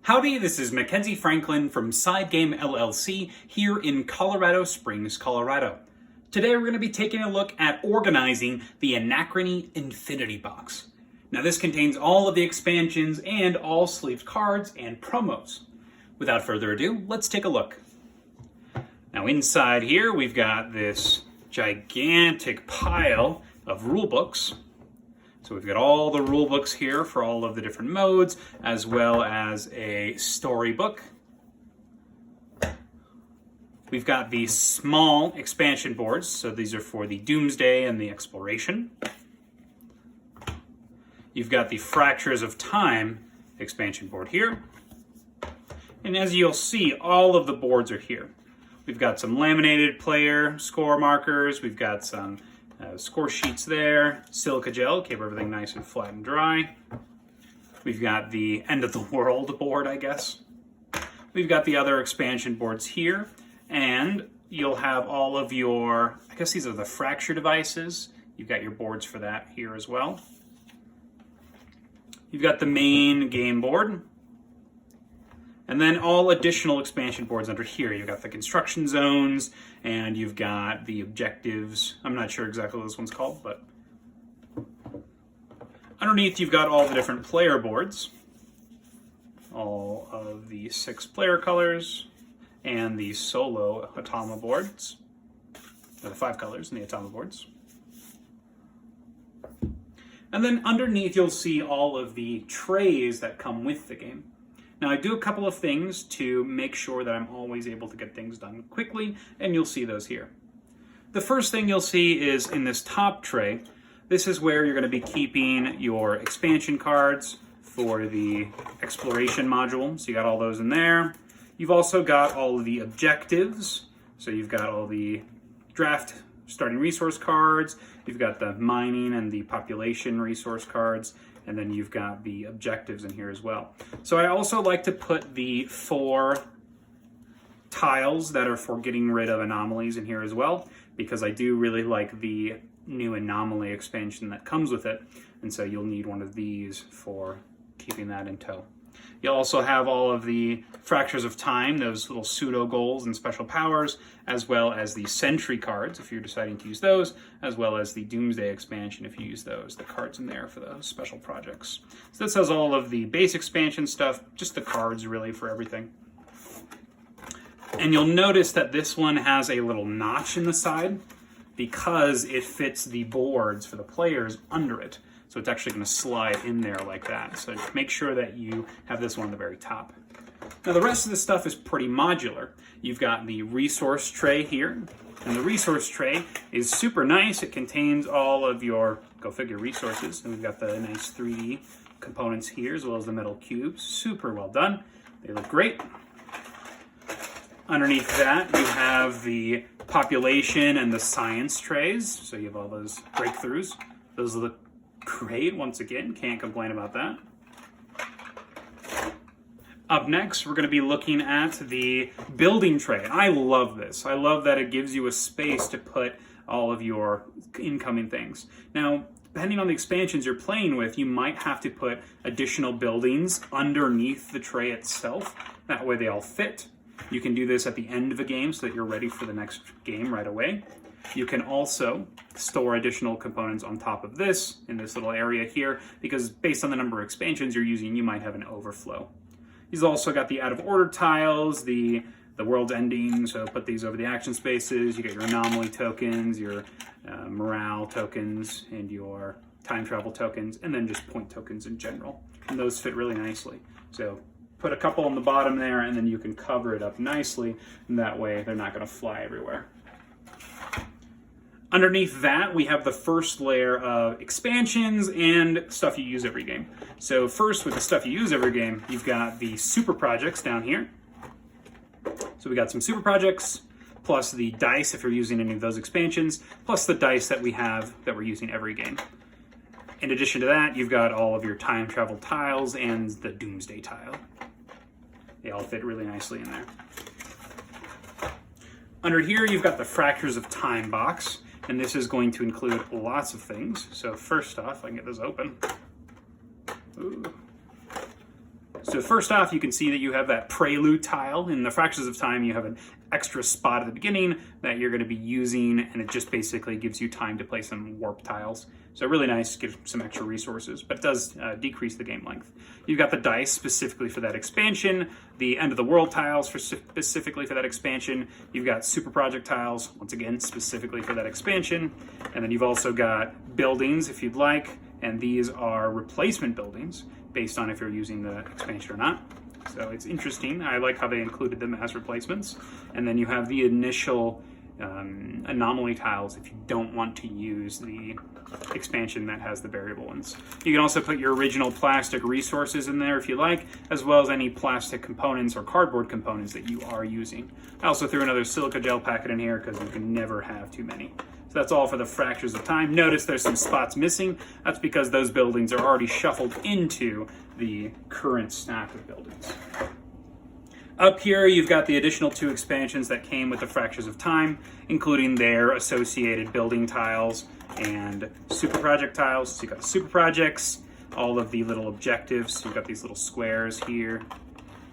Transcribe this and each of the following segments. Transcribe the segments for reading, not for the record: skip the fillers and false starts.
Howdy, this is Mackenzie Franklin from SideGame LLC here in Colorado Springs, Colorado. Today we're going to be taking a look at organizing the Anachrony Infinity Box. Now this contains all of the expansions and all sleeved cards and promos. Without further ado, let's take a look. Now inside here we've got this gigantic pile of rule books. So we've got all the rule books here for all of the different modes, as well as a storybook. We've got the small expansion boards, so these are for the Doomsday and the Exploration. You've got the Fractures of Time expansion board here. And as you'll see, all of the boards are here. We've got some laminated player score markers, we've got some score sheets there, silica gel, keep everything nice and flat and dry. We've got the end of the world board, I guess. We've got the other expansion boards here, and you'll have all of your, I guess these are the fracture devices. You've got your boards for that here as well. You've got the main game board, and then all additional expansion boards under here. You've got the construction zones, and you've got the objectives. I'm not sure exactly what this one's called, but underneath you've got all the different player boards, all of the 6 player colors, and the solo Atama boards, or the 5 colors in the Atama boards. And then underneath you'll see all of the trays that come with the game. Now I do a couple of things to make sure that I'm always able to get things done quickly, and you'll see those here. The first thing you'll see is in this top tray, this is where you're going to be keeping your expansion cards for the exploration module. So you got all those in there. You've also got all of the objectives. So you've got all the draft starting resource cards, you've got the mining and the population resource cards, and then you've got the objectives in here as well. So I also like to put the 4 tiles that are for getting rid of anomalies in here as well, because I do really like the new anomaly expansion that comes with it, and so you'll need one of these for keeping that in tow. You'll also have all of the Fractures of Time, those little pseudo goals and special powers, as well as the Sentry cards if you're deciding to use those, as well as the Doomsday expansion if you use those, the cards in there for those special projects. So this has all of the base expansion stuff, just the cards really for everything. And you'll notice that this one has a little notch in the side because it fits the boards for the players under it. So it's actually going to slide in there like that. So make sure that you have this one on the very top. Now the rest of the stuff is pretty modular. You've got the resource tray here, and the resource tray is super nice. It contains all of your, go figure, resources. And we've got the nice 3D components here, as well as the metal cubes. Super well done. They look great. Underneath that, you have the population and the science trays. So you have all those breakthroughs. Those look great, once again, can't complain about that. Up next, we're going to be looking at the building tray. I love this. I love that it gives you a space to put all of your incoming things. Now, depending on the expansions you're playing with, you might have to put additional buildings underneath the tray itself. That way they all fit. You can do this at the end of a game so that you're ready for the next game right away. You can also store additional components on top of this in this little area here, because based on the number of expansions you're using, you might have an overflow. You've also got the out of order tiles, the world's ending, so put these over the action spaces. You get your anomaly tokens, your morale tokens, and your time travel tokens, and then just point tokens in general. And those fit really nicely. So put a couple on the bottom there, and then you can cover it up nicely, and that way they're not going to fly everywhere. Underneath that, we have the first layer of expansions and stuff you use every game. So first, with the stuff you use every game, you've got the super projects down here. So we got some super projects, plus the dice if you're using any of those expansions, plus the dice that we have that we're using every game. In addition to that, you've got all of your time travel tiles and the Doomsday tile. They all fit really nicely in there. Under here, you've got the Fractures of Time box. And this is going to include lots of things. So first off, I can get this open. Ooh. So first off, you can see that you have that prelude tile. In the Fractures of Time, you have an extra spot at the beginning that you're going to be using, and it just basically gives you time to play some warp tiles. So really nice, gives some extra resources, but it does decrease the game length. You've got the dice specifically for that expansion, the end of the world tiles specifically for that expansion. You've got super project tiles, once again, specifically for that expansion. And then you've also got buildings if you'd like, and these are replacement buildings based on if you're using the expansion or not. So it's interesting. I like how they included them as replacements. And then you have the initial anomaly tiles if you don't want to use the expansion that has the variable ones. You can also put your original plastic resources in there if you like, as well as any plastic components or cardboard components that you are using. I also threw another silica gel packet in here because you can never have too many. So that's all for the Fractures of Time. Notice there's some spots missing. That's because those buildings are already shuffled into the current stack of buildings. Up here, you've got the additional 2 expansions that came with the Fractures of Time, including their associated building tiles and super project tiles. So you've got the super projects, all of the little objectives. So you've got these little squares here.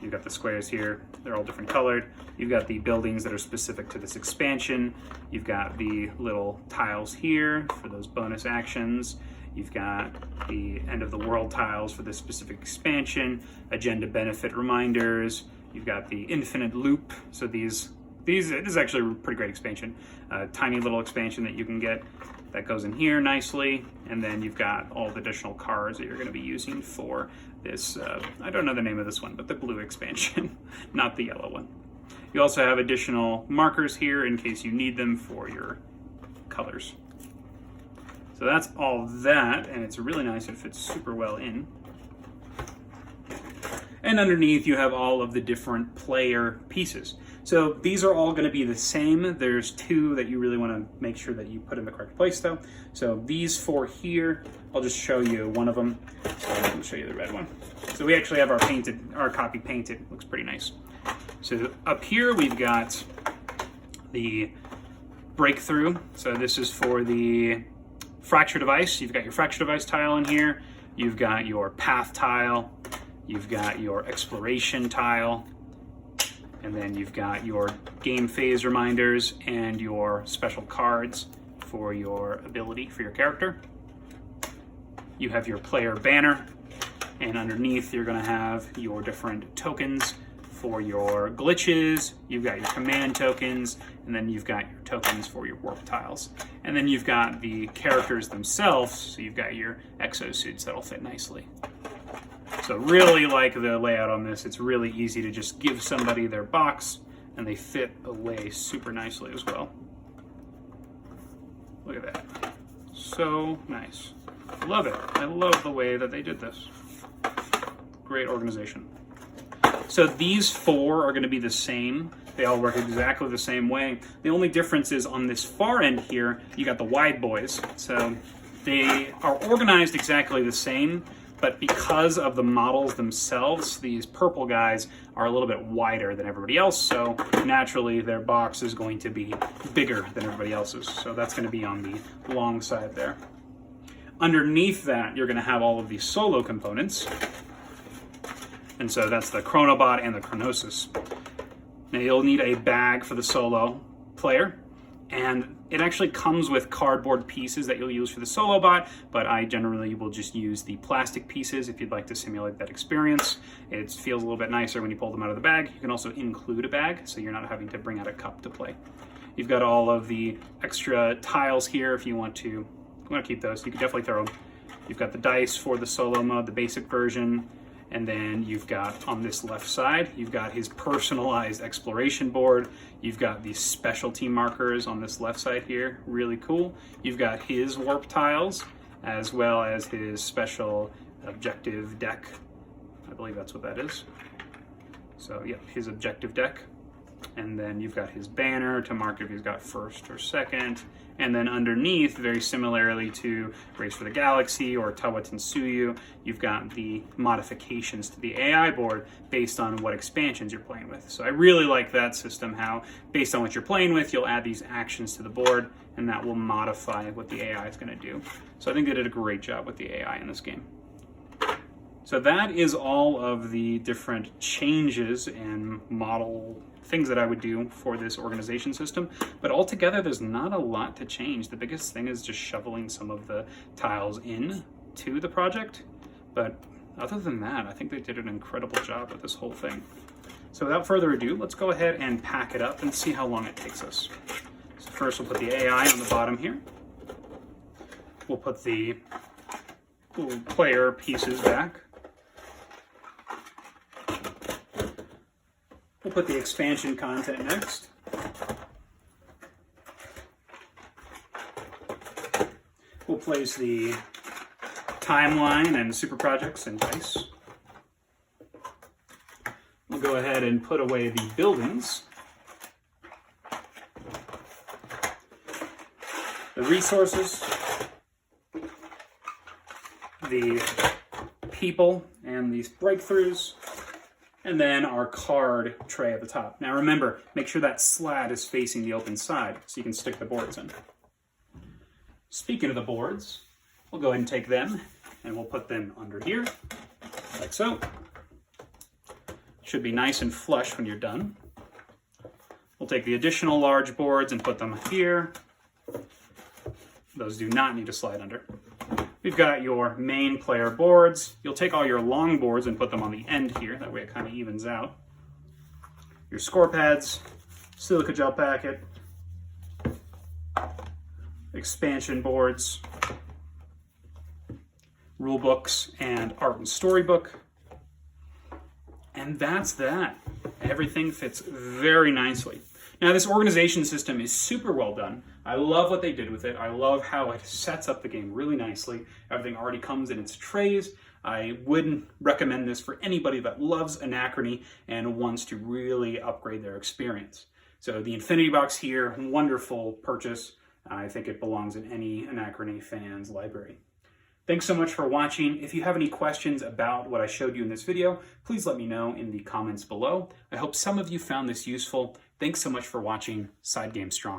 You've got the squares here. They're all different colored. You've got the buildings that are specific to this expansion. You've got the little tiles here for those bonus actions. You've got the end of the world tiles for this specific expansion, agenda benefit reminders. You've got the infinite loop. So this is actually a pretty great expansion. Tiny little expansion that you can get that goes in here nicely. And then you've got all the additional cards that you're going to be using for this. I don't know the name of this one, but the blue expansion, not the yellow one. You also have additional markers here in case you need them for your colors. So that's all that, and it's really nice. It fits super well in. And underneath you have all of the different player pieces. So these are all going to be the same. There's 2 that you really want to make sure that you put in the correct place though. So these 4 here, I'll just show you one of them. So I'll show you the red one. So we actually have our copy painted. Looks pretty nice. So up here we've got the breakthrough. So this is for the fracture device. You've got your fracture device tile in here. You've got your path tile. You've got your exploration tile. And then you've got your game phase reminders and your special cards for your ability for your character. You have your player banner. And underneath you're going to have your different tokens for your glitches. You've got your command tokens, and then you've got your tokens for your warp tiles. And then you've got the characters themselves, so you've got your exosuits that'll fit nicely. So really like the layout on this. It's really easy to just give somebody their box, and they fit away super nicely as well. Look at that. So nice. Love it. I love the way that they did this. Great organization. So these 4 are going to be the same. They all work exactly the same way. The only difference is on this far end here, you got the wide boys. So they are organized exactly the same, but because of the models themselves, these purple guys are a little bit wider than everybody else. So naturally their box is going to be bigger than everybody else's. So that's going to be on the long side there. Underneath that, you're going to have all of these solo components. And so that's the Chronobot and the Chronosis. Now you'll need a bag for the solo player, and it actually comes with cardboard pieces that you'll use for the solo bot, but I generally will just use the plastic pieces if you'd like to simulate that experience. It feels a little bit nicer when you pull them out of the bag. You can also include a bag, so you're not having to bring out a cup to play. You've got all of the extra tiles here if you want to keep those. You can definitely throw them. You've got the dice for the solo mode, the basic version. And then you've got on this left side, you've got his personalized exploration board. You've got these specialty markers on this left side here, really cool. You've got his warp tiles, as well as his special objective deck. I believe that's what that is. So yeah, his objective deck. And then you've got his banner to mark if he's got first or second. And then underneath, very similarly to Race for the Galaxy or Tawa Tensuyu, you've got the modifications to the AI board based on what expansions you're playing with. So I really like that system, how based on what you're playing with, you'll add these actions to the board, and that will modify what the AI is going to do. So I think they did a great job with the AI in this game. So that is all of the different changes and model things that I would do for this organization system. But altogether, there's not a lot to change. The biggest thing is just shoveling some of the tiles in to the project. But other than that, I think they did an incredible job with this whole thing. So without further ado, let's go ahead and pack it up and see how long it takes us. So first we'll put the AI on the bottom here. We'll put the little player pieces back. We'll put the expansion content next. We'll place the timeline and super projects and dice. We'll go ahead and put away the buildings, the resources, the people and these breakthroughs, and then our card tray at the top. Now remember, make sure that slat is facing the open side so you can stick the boards in. Speaking of the boards, we'll go ahead and take them and we'll put them under here, like so. Should be nice and flush when you're done. We'll take the additional large boards and put them here. Those do not need to slide under. We've got your main player boards. You'll take all your long boards and put them on the end here. That way it kind of evens out. Your score pads, silica gel packet, expansion boards, rule books, and art and storybook. And that's that. Everything fits very nicely. Now this organization system is super well done. I love what they did with it. I love how it sets up the game really nicely. Everything already comes in its trays. I wouldn't recommend this for anybody that loves Anachrony and wants to really upgrade their experience. So the Infinity Box here, wonderful purchase. I think it belongs in any Anachrony fan's library. Thanks so much for watching. If you have any questions about what I showed you in this video, please let me know in the comments below. I hope some of you found this useful. Thanks so much for watching SideGame Strong.